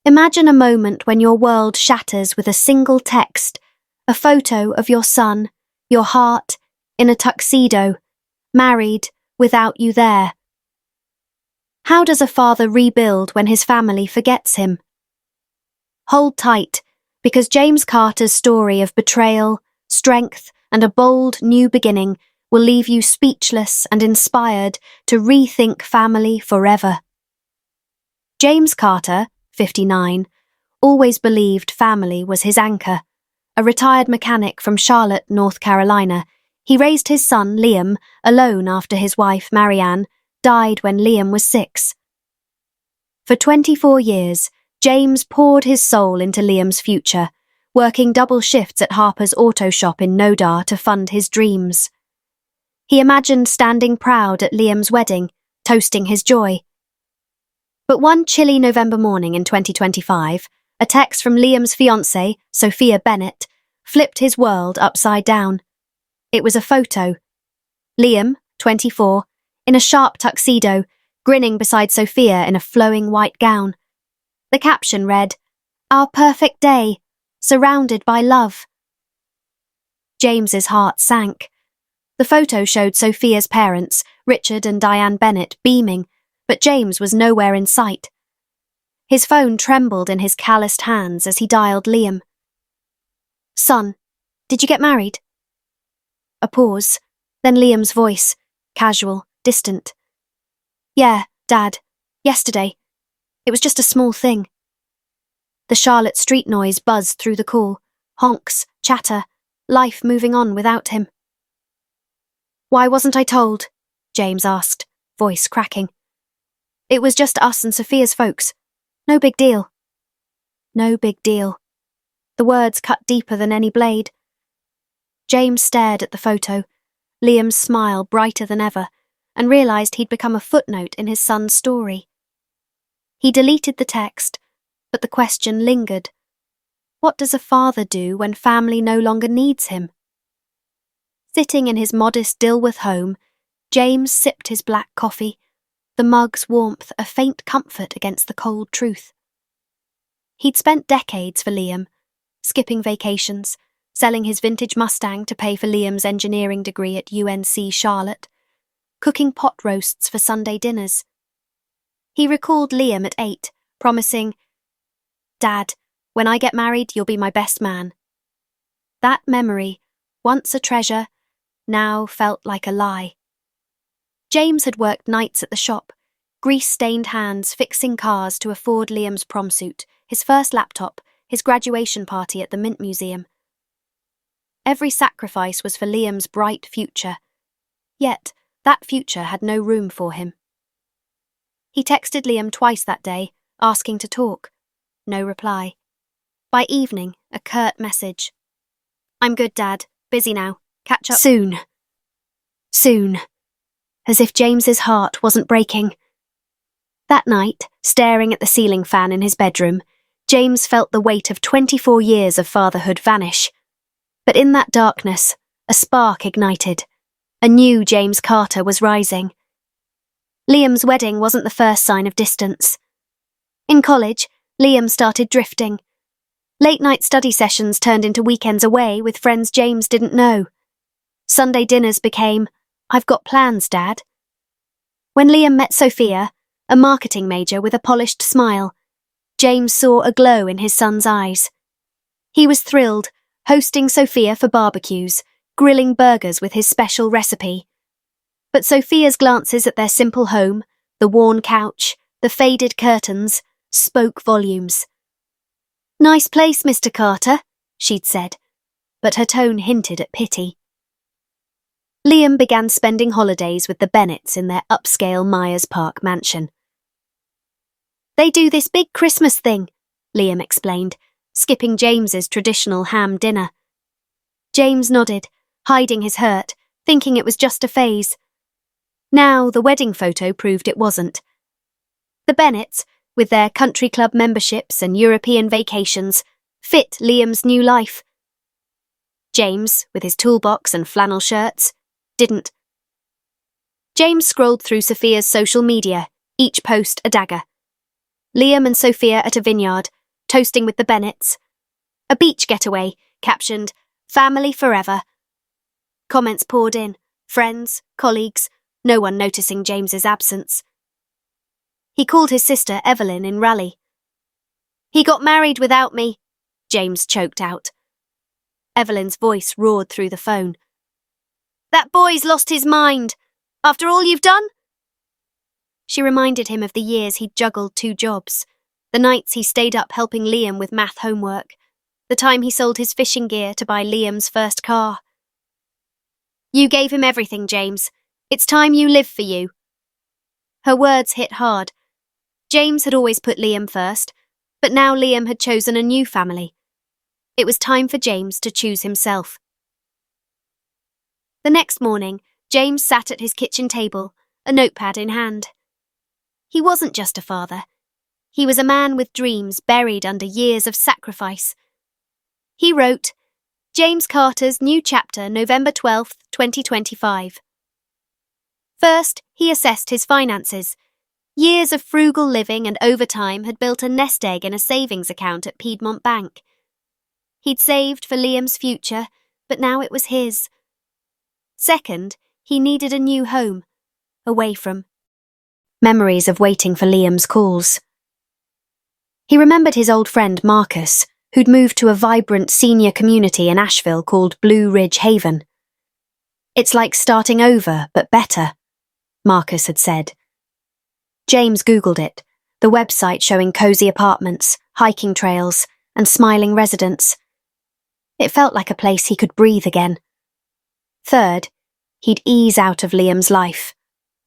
Imagine a moment when your world shatters with a single text, a photo of your son, your heart, in a tuxedo, married, without you there. How does a father rebuild when his family forgets him? Hold tight, because James Carter's story of betrayal, strength, and a bold new beginning will leave you speechless and inspired to rethink family forever. James Carter, 59, always believed family was his anchor. A retired mechanic from Charlotte, North Carolina, he raised his son, Liam, alone after his wife, Marianne, died when Liam was 6. For 24 years, James poured his soul into Liam's future, working double shifts at Harper's auto shop in Nodar to fund his dreams. He imagined standing proud at Liam's wedding, toasting his joy. But one chilly November morning in 2025, a text from Liam's fiancée, Sophia Bennett, flipped his world upside down. It was a photo. Liam, 24, in a sharp tuxedo, grinning beside Sophia in a flowing white gown. The caption read, "Our perfect day, surrounded by love." James's heart sank. The photo showed Sophia's parents, Richard and Diane Bennett, beaming, but James was nowhere in sight. His phone trembled in his calloused hands as he dialed Liam. "Son, did you get married?" A pause, then Liam's voice, casual, distant. "Yeah, Dad, yesterday. It was just a small thing." The Charlotte street noise buzzed through the call, honks, chatter, life moving on without him. "Why wasn't I told?" James asked, voice cracking. "It was just us and Sophia's folks. No big deal." No big deal. The words cut deeper than any blade. James stared at the photo, Liam's smile brighter than ever, and realised he'd become a footnote in his son's story. He deleted the text, but the question lingered. What does a father do when family no longer needs him? Sitting in his modest Dilworth home, James sipped his black coffee, the mug's warmth a faint comfort against the cold truth. He'd spent decades for Liam, skipping vacations, selling his vintage Mustang to pay for Liam's engineering degree at UNC Charlotte, cooking pot roasts for Sunday dinners. He recalled Liam at 8, promising, "Dad, when I get married, you'll be my best man." That memory, once a treasure, now felt like a lie. James had worked nights at the shop, grease-stained hands fixing cars to afford Liam's prom suit, his first laptop, his graduation party at the Mint Museum. Every sacrifice was for Liam's bright future, yet that future had no room for him. He texted Liam twice that day, asking to talk. No reply. By evening, a curt message. "I'm good, Dad. Busy now. Catch up soon." Soon. As if James's heart wasn't breaking. That night, staring at the ceiling fan in his bedroom, James felt the weight of 24 years of fatherhood vanish. But in that darkness, a spark ignited. A new James Carter was rising. Liam's wedding wasn't the first sign of distance. In college, Liam started drifting. Late-night study sessions turned into weekends away with friends James didn't know. Sunday dinners became, "I've got plans, Dad." When Liam met Sophia, a marketing major with a polished smile, James saw a glow in his son's eyes. He was thrilled, hosting Sophia for barbecues, grilling burgers with his special recipe. But Sophia's glances at their simple home, the worn couch, the faded curtains, spoke volumes. "Nice place, Mr. Carter," she'd said, but her tone hinted at pity. Liam began spending holidays with the Bennetts in their upscale Myers Park mansion. "They do this big Christmas thing," Liam explained, skipping James's traditional ham dinner. James nodded, hiding his hurt, thinking it was just a phase. Now the wedding photo proved it wasn't. The Bennetts, with their country club memberships and European vacations, fit Liam's new life. James, with his toolbox and flannel shirts, didn't. James scrolled through Sophia's social media, each post a dagger. Liam and Sophia at a vineyard, toasting with the Bennets. A beach getaway, captioned, "Family forever." Comments poured in, friends, colleagues, no one noticing James's absence. He called his sister Evelyn in rally. "He got married without me," James choked out. Evelyn's voice roared through the phone. "That boy's lost his mind. After all you've done?" She reminded him of the years he'd juggled 2 jobs, the nights he stayed up helping Liam with math homework, the time he sold his fishing gear to buy Liam's first car. "You gave him everything, James. It's time you live for you." Her words hit hard. James had always put Liam first, but now Liam had chosen a new family. It was time for James to choose himself. The next morning, James sat at his kitchen table, a notepad in hand. He wasn't just a father. He was a man with dreams buried under years of sacrifice. He wrote, "James Carter's new chapter, November 12th, 2025. First, he assessed his finances. Years of frugal living and overtime had built a nest egg in a savings account at Piedmont Bank. He'd saved for Liam's future, but now it was his. Second, he needed a new home, away from memories of waiting for Liam's calls. He remembered his old friend Marcus, who'd moved to a vibrant senior community in Asheville called Blue Ridge Haven. "It's like starting over, but better," Marcus had said. James Googled it, the website showing cozy apartments, hiking trails, and smiling residents. It felt like a place he could breathe again. Third, he'd ease out of Liam's life.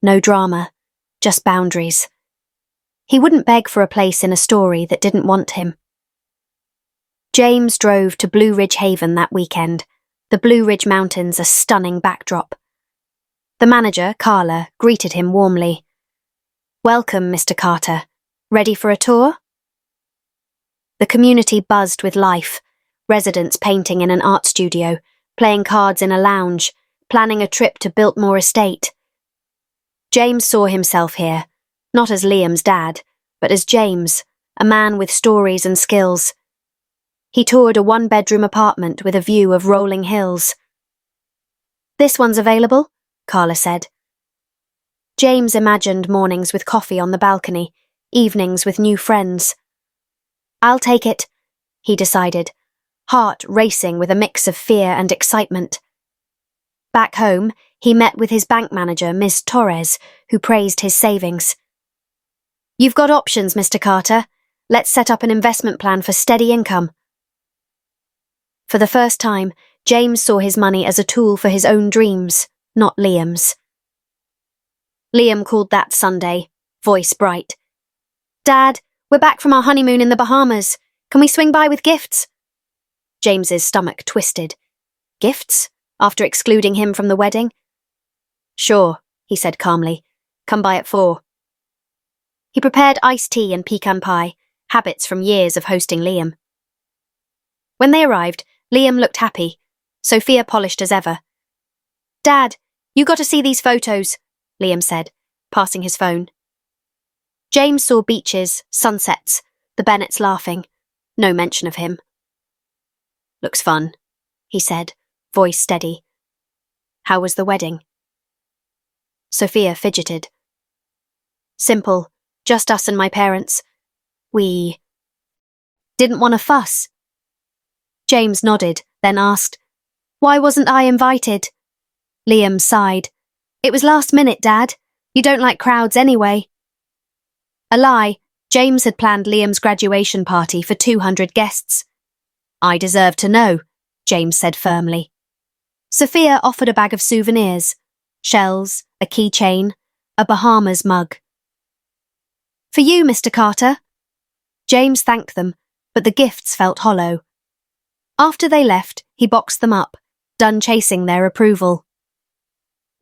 No drama, just boundaries. He wouldn't beg for a place in a story that didn't want him. James drove to Blue Ridge Haven that weekend, the Blue Ridge Mountains a stunning backdrop. The manager, Carla, greeted him warmly. "Welcome, Mr. Carter. Ready for a tour?" The community buzzed with life, residents painting in an art studio, playing cards in a lounge, planning a trip to Biltmore Estate. James saw himself here, not as Liam's dad, but as James, a man with stories and skills. He toured a 1-bedroom apartment with a view of rolling hills. "This one's available," Carla said. James imagined mornings with coffee on the balcony, evenings with new friends. "I'll take it," he decided, heart racing with a mix of fear and excitement. Back home, he met with his bank manager, Ms. Torres, who praised his savings. "You've got options, Mr. Carter. Let's set up an investment plan for steady income." For the first time, James saw his money as a tool for his own dreams, not Liam's. Liam called that Sunday, voice bright. "Dad, we're back from our honeymoon in the Bahamas. Can we swing by with gifts?" James's stomach twisted. Gifts? After excluding him from the wedding? "Sure," he said calmly. "Come by at 4. He prepared iced tea and pecan pie, habits from years of hosting Liam. When they arrived, Liam looked happy. Sophia polished as ever. "Dad, you got to see these photos," Liam said, passing his phone. James saw beaches, sunsets, the Bennets laughing. No mention of him. "Looks fun," he said, voice steady. "How was the wedding?" Sophia fidgeted. "Simple, just us and my parents. We didn't want to fuss." James nodded, then asked, "Why wasn't I invited?" Liam sighed. "It was last minute, Dad. You don't like crowds anyway." A lie. James had planned Liam's graduation party for 200 guests. "I deserve to know," James said firmly. Sophia offered a bag of souvenirs, shells, a keychain, a Bahamas mug. "For you, Mr. Carter." James thanked them, but the gifts felt hollow. After they left, he boxed them up, done chasing their approval.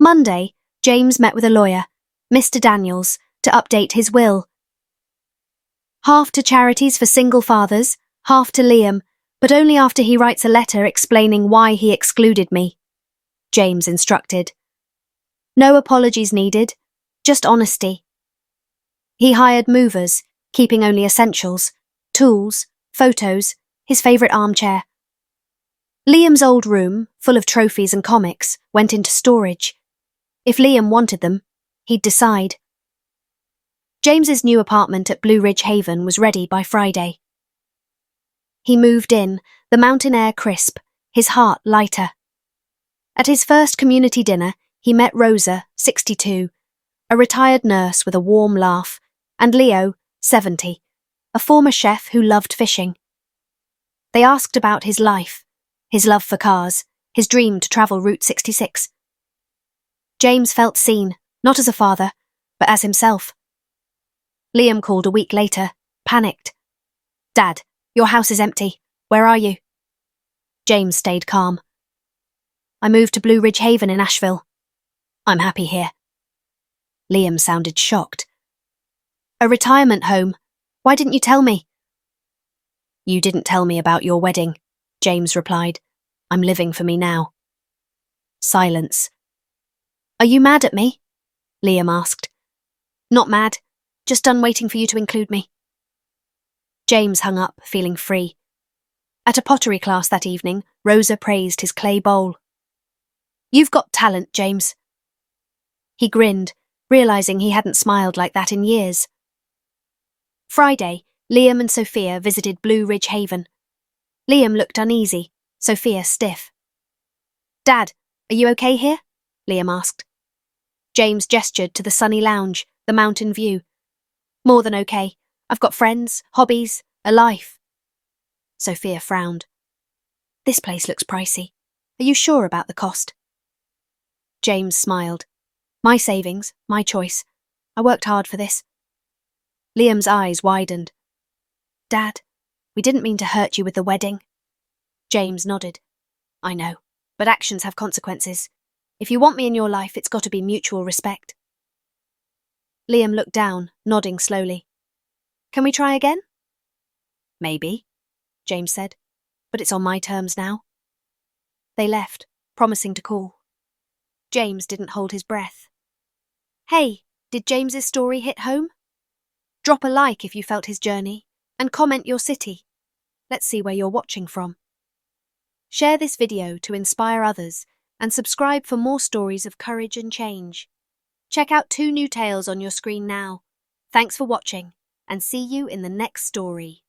Monday, James met with a lawyer, Mr. Daniels, to update his will. "Half to charities for single fathers, half to Liam, but only after he writes a letter explaining why he excluded me," James instructed. "No apologies needed, just honesty." He hired movers, keeping only essentials, tools, photos, his favourite armchair. Liam's old room, full of trophies and comics, went into storage. If Liam wanted them, he'd decide. James's new apartment at Blue Ridge Haven was ready by Friday. He moved in, the mountain air crisp, his heart lighter. At his first community dinner, he met Rosa, 62, a retired nurse with a warm laugh, and Leo, 70, a former chef who loved fishing. They asked about his life, his love for cars, his dream to travel Route 66. James felt seen, not as a father, but as himself. Liam called a week later, panicked. "Dad, your house is empty. Where are you?" James stayed calm. "I moved to Blue Ridge Haven in Asheville. I'm happy here." Liam sounded shocked. "A retirement home. Why didn't you tell me?" "You didn't tell me about your wedding," James replied. "I'm living for me now." Silence. "Are you mad at me?" Liam asked. "Not mad. Just done waiting for you to include me." James hung up, feeling free. At a pottery class that evening, Rosa praised his clay bowl. "You've got talent, James." He grinned, realising he hadn't smiled like that in years. Friday, Liam and Sophia visited Blue Ridge Haven. Liam looked uneasy, Sophia stiff. "Dad, are you okay here?" Liam asked. James gestured to the sunny lounge, the mountain view. "More than okay. I've got friends, hobbies, a life." Sophia frowned. "This place looks pricey. Are you sure about the cost?" James smiled. "My savings, my choice. I worked hard for this." Liam's eyes widened. "Dad, we didn't mean to hurt you with the wedding." James nodded. "I know, but actions have consequences. If you want me in your life, it's got to be mutual respect." Liam looked down, nodding slowly. "Can we try again?" "Maybe," James said, "but it's on my terms now." They left, promising to call. James didn't hold his breath. Hey, did James's story hit home? Drop a like if you felt his journey, and comment your city. Let's see where you're watching from. Share this video to inspire others, and subscribe for more stories of courage and change. Check out 2 new tales on your screen now. Thanks for watching, and see you in the next story.